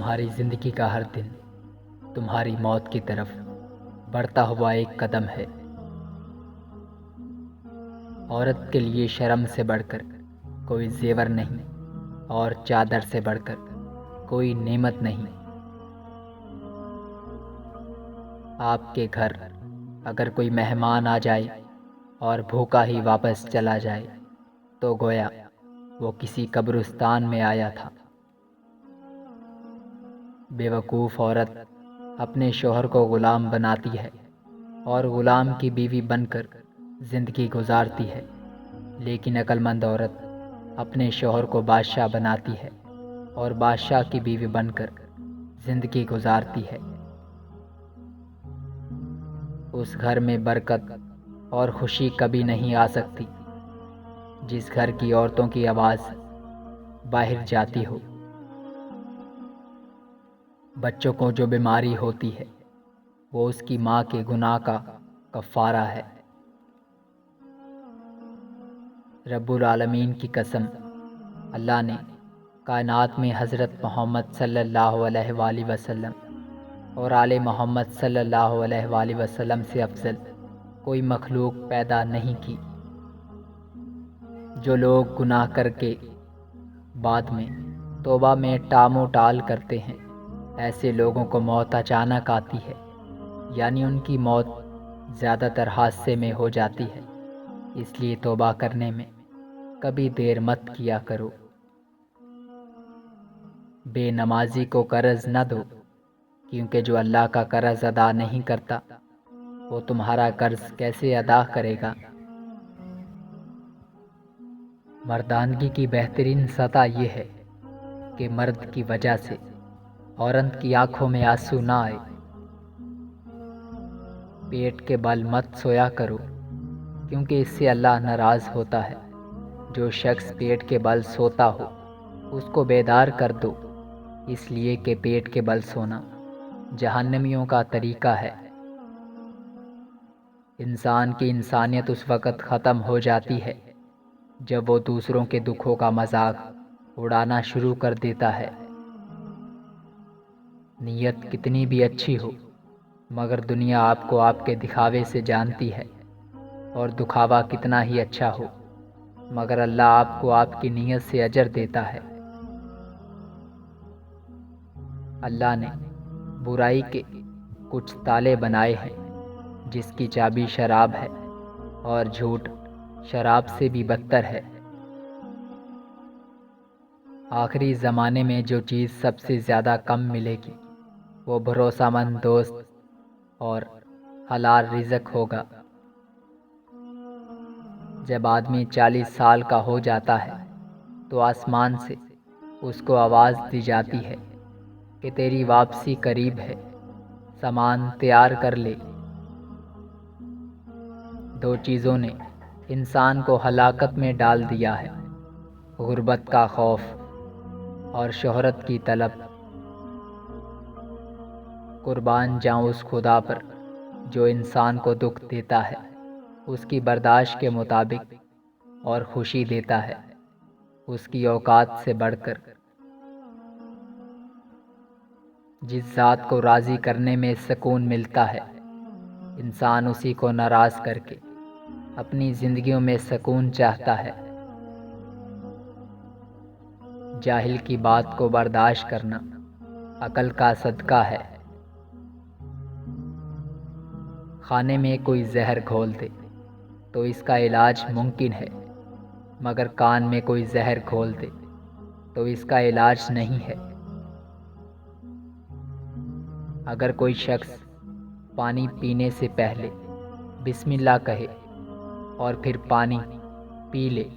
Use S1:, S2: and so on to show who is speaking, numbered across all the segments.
S1: تمہاری زندگی کا ہر دن تمہاری موت کی طرف بڑھتا ہوا ایک قدم ہے۔ عورت کے لیے شرم سے بڑھ کر کوئی زیور نہیں اور چادر سے بڑھ کر کوئی نعمت نہیں۔ آپ کے گھر اگر کوئی مہمان آ جائے اور بھوکا ہی واپس چلا جائے تو گویا وہ کسی قبرستان میں آیا تھا۔ بے وقوف عورت اپنے شوہر کو غلام بناتی ہے اور غلام کی بیوی بن کر زندگی گزارتی ہے، لیکن عقل مند عورت اپنے شوہر کو بادشاہ بناتی ہے اور بادشاہ کی بیوی بن کر زندگی گزارتی ہے۔ اس گھر میں برکت اور خوشی کبھی نہیں آ سکتی جس گھر کی عورتوں کی آواز باہر جاتی ہو۔ بچوں کو جو بیماری ہوتی ہے وہ اس کی ماں کے گناہ کا کفارہ ہے۔ رب العالمین کی قسم، اللہ نے کائنات میں حضرت محمد صلی اللہ علیہ وآلہ وسلم اور آل محمد صلی اللہ علیہ وآلہ وسلم سے افضل کوئی مخلوق پیدا نہیں کی۔ جو لوگ گناہ کر کے بعد میں توبہ میں ٹام و ٹال کرتے ہیں، ایسے لوگوں کو موت اچانک آتی ہے، یعنی ان کی موت زیادہ تر حادثے میں ہو جاتی ہے۔ اس لیے توبہ کرنے میں کبھی دیر مت کیا کرو۔ بے نمازی کو قرض نہ دو، کیونکہ جو اللہ کا قرض ادا نہیں کرتا وہ تمہارا قرض کیسے ادا کرے گا۔ مردانگی کی بہترین سطح یہ ہے کہ مرد کی وجہ سے عورت کی آنکھوں میں آنسو نہ آئے۔ پیٹ کے بل مت سویا کرو، کیونکہ اس سے اللہ ناراض ہوتا ہے۔ جو شخص پیٹ کے بل سوتا ہو اس کو بیدار کر دو، اس لیے کہ پیٹ کے بل سونا جہنمیوں کا طریقہ ہے۔ انسان کی انسانیت اس وقت ختم ہو جاتی ہے جب وہ دوسروں کے دکھوں کا مذاق اڑانا شروع کر دیتا ہے۔ نیت کتنی بھی اچھی ہو مگر دنیا آپ کو آپ کے دکھاوے سے جانتی ہے، اور دکھاوا کتنا ہی اچھا ہو مگر اللہ آپ کو آپ کی نیت سے اجر دیتا ہے۔ اللہ نے برائی کے کچھ تالے بنائے ہیں جس کی چابی شراب ہے، اور جھوٹ شراب سے بھی بدتر ہے۔ آخری زمانے میں جو چیز سب سے زیادہ کم ملے گی وہ بھروسہ مند دوست اور حلال رزق ہوگا۔ جب آدمی 40 سال کا ہو جاتا ہے تو آسمان سے اس کو آواز دی جاتی ہے کہ تیری واپسی قریب ہے، سامان تیار کر لے۔ دو چیزوں نے انسان کو ہلاکت میں ڈال دیا ہے: غربت کا خوف اور شہرت کی طلب۔ قربان جاؤں اس خدا پر جو انسان کو دکھ دیتا ہے اس کی برداشت کے مطابق اور خوشی دیتا ہے اس کی اوقات سے بڑھ کر۔ جس ذات کو راضی کرنے میں سکون ملتا ہے انسان اسی کو ناراض کر کے اپنی زندگیوں میں سکون چاہتا ہے۔ جاہل کی بات کو برداشت کرنا عقل کا صدقہ ہے۔ کھانے میں کوئی زہر گھول دے تو اس کا علاج ممکن ہے، مگر کان میں کوئی زہر گھول دے تو اس کا علاج نہیں ہے۔ اگر کوئی شخص پانی پینے سے پہلے بسم اللہ کہے اور پھر پانی پی لے،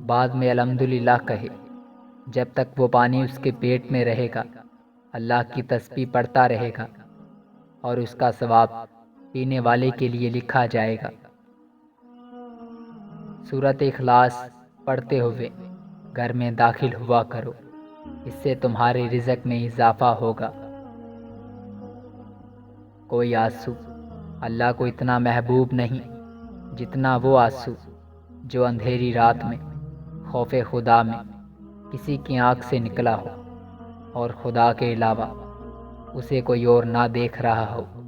S1: بعد میں الحمدللہ کہے، جب تک وہ پانی اس کے پیٹ میں رہے گا اللہ کی تسبیح پڑھتا رہے گا اور اس کا ثواب پینے والے کے لیے لکھا جائے گا۔ سورۃ اخلاص پڑھتے ہوئے گھر میں داخل ہوا کرو، اس سے تمہارے رزق میں اضافہ ہوگا۔ کوئی آنسو اللہ کو اتنا محبوب نہیں جتنا وہ آنسو جو اندھیری رات میں خوف خدا میں کسی کی آنکھ سے نکلا ہو اور خدا کے علاوہ اسے کوئی اور نہ دیکھ رہا ہو۔